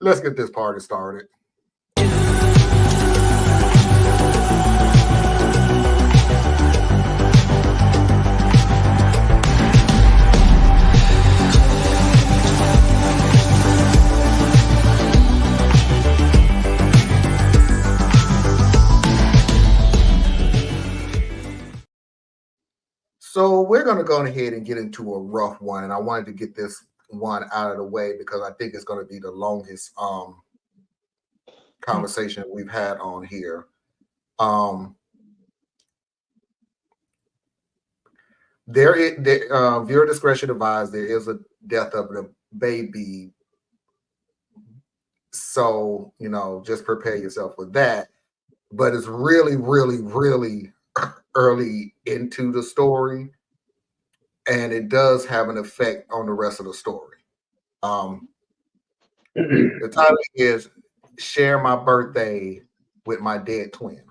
Let's get this party started. So we're going to go ahead and get into a rough one, and I wanted to get this one out of the way because I think it's going to be the longest conversation we've had on here. Viewer discretion advised. There is a death of the baby, so just prepare yourself with that. But it's really, really, really early into the story, and it does have an effect on the rest of the story. The title is "Share My Birthday with My Dead Twin."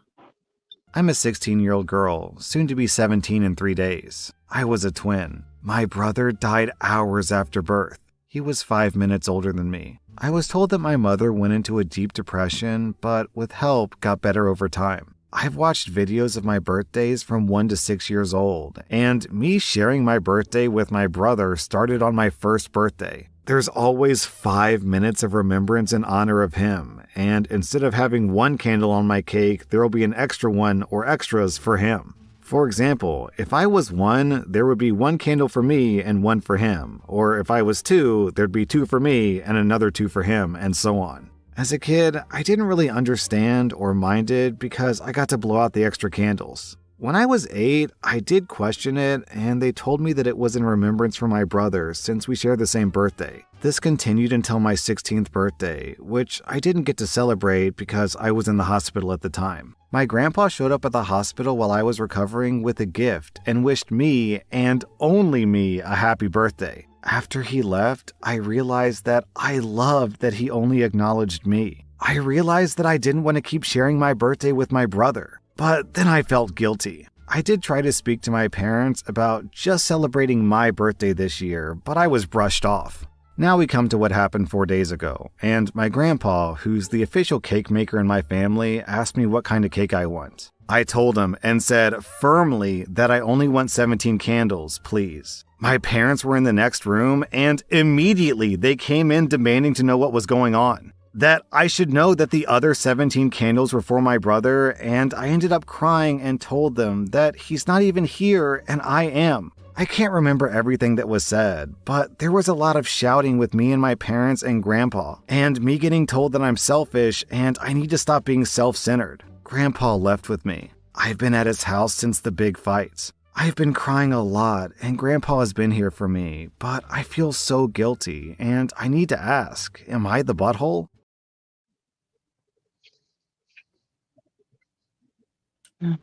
I'm a 16-year-old girl, soon to be 17 in 3 days. I was a twin. My brother died hours after birth. He was 5 minutes older than me. I was told that my mother went into a deep depression, but with help got better over time. I've watched videos of my birthdays from 1 to 6 years old, and me sharing my birthday with my brother started on my first birthday. There's always 5 minutes of remembrance in honor of him, and instead of having one candle on my cake, there will be an extra one or extras for him. For example, if I was 1, there would be 1 candle for me and 1 for him, or if I was 2, there'd be 2 for me and another 2 for him, and so on. As a kid, I didn't really understand or mind it because I got to blow out the extra candles. When I was 8, I did question it, and they told me that it was in remembrance for my brother since we share the same birthday. This continued until my 16th birthday, which I didn't get to celebrate because I was in the hospital at the time. My grandpa showed up at the hospital while I was recovering with a gift and wished me, and only me, a happy birthday. After he left, I realized that I loved that he only acknowledged me. I realized that I didn't want to keep sharing my birthday with my brother. But then I felt guilty. I did try to speak to my parents about just celebrating my birthday this year, but I was brushed off. Now we come to what happened 4 days ago, and my grandpa, who's the official cake maker in my family, asked me what kind of cake I want. I told him and said firmly that I only want 17 candles, please. My parents were in the next room, and immediately they came in demanding to know what was going on. That I should know that the other 17 candles were for my brother, and I ended up crying and told them that he's not even here and I am. I can't remember everything that was said, but there was a lot of shouting with me and my parents and grandpa, and me getting told that I'm selfish and I need to stop being self-centered. Grandpa left with me. I've been at his house since the big fights. I've been crying a lot, and Grandpa has been here for me, but I feel so guilty, and I need to ask, am I the butthole?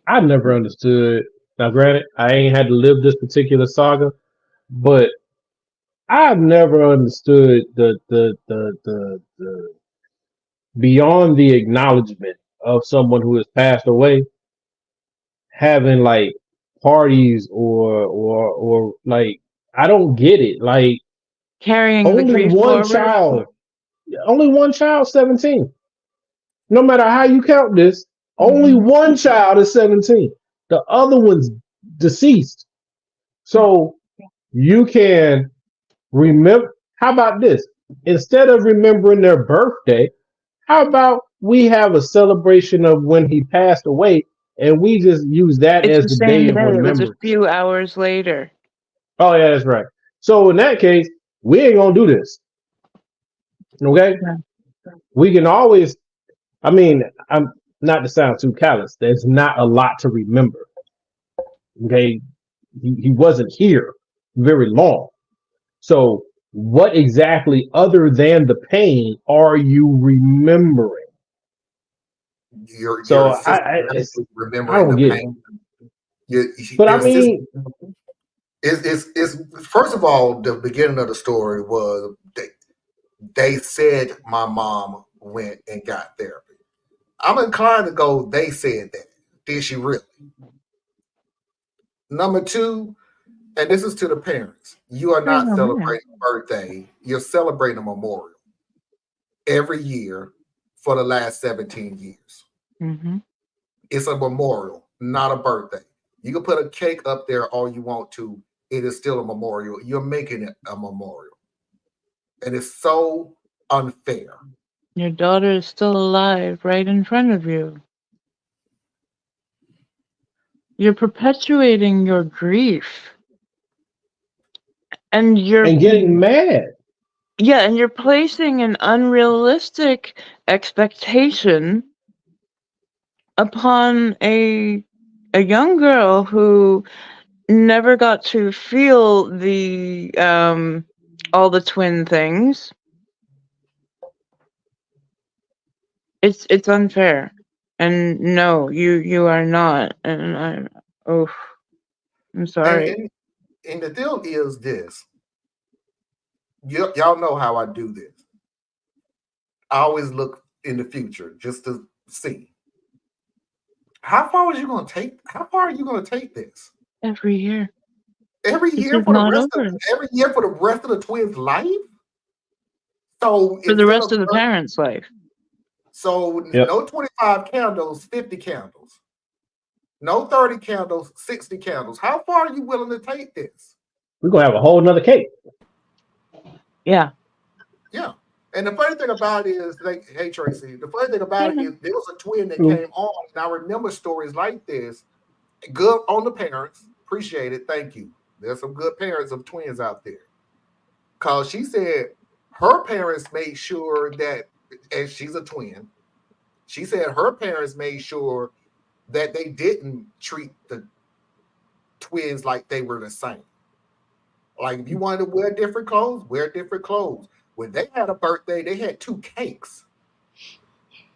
I never understood. Now, granted, I ain't had to live this particular saga, but I've never understood the beyond the acknowledgement of someone who has passed away, having like parties or like I don't get it. Like Carrying the only grief one forward. child, 17. No matter how you count this, only one child is 17. The other one's deceased. So you can remember. How about this? Instead of remembering their birthday, how about we have a celebration of when he passed away, and we just use that It's as the the day same of day. It was a remembrance? few hours later. Oh yeah, that's right. So in that case, we ain't gonna do this. Okay? We can always. I mean, I'm not to sound too callous. There's not a lot to remember. Okay, he wasn't here very long. So what exactly, other than the pain, are you remembering? Your So sister I remembering don't the get pain. it. But I Your sister mean, is first of all, the beginning of the story was they said my mom went and got therapy. I'm inclined to go, they said that. Did she really? Number two, and this is to the parents, you are not celebrating a birthday, you're celebrating a memorial. every year for the last 17 years. Mm-hmm. It's a memorial, not a birthday. You can put a cake up there all you want to. It is still a memorial. You're making it a memorial. And it's so unfair. Your daughter is still alive right in front of you. You're perpetuating your grief. And And getting mad. yeah, and you're placing an unrealistic expectation upon a young girl who never got to feel the all the twin things. It's unfair. And no, you are not. And I'm And, sorry. and the deal is this. Y'all know how I do this. I always look in the future just to see. How far are you going to take this? Every year. Every This year is for the not rest over. of every year for the rest of the twins' life? So For the instead rest of of the parents' life. so Yep. no 25 candles, 50 candles. No 30 candles, 60 candles. How far are you willing to take this? We're gonna have a whole nother cake. Yeah. Yeah. And the funny thing about it is, like, hey Tracy, the funny thing about it is there was a twin that Mm. came on, and I remember stories like this. Good on the parents. Appreciate it. Thank you. There's some good parents of twins out there. Cause she said her parents made sure that, and she's a twin, she said her parents made sure that they didn't treat the twins like they were the same. Like if you wanted to wear different clothes, wear different clothes. When they had a birthday, they had 2 cakes.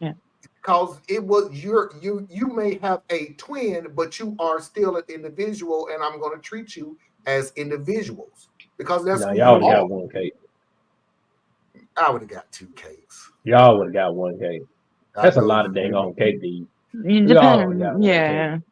Yeah. Because it was you may have a twin, but you are still an individual, and I'm going to treat you as individuals because that's Now who y'all you would have are. got one cake. I would have got 2 cakes. Y'all would have got one cake. I That's a know lot of you. dang on cake to eat. It We all would have got depends. one Yeah. cake.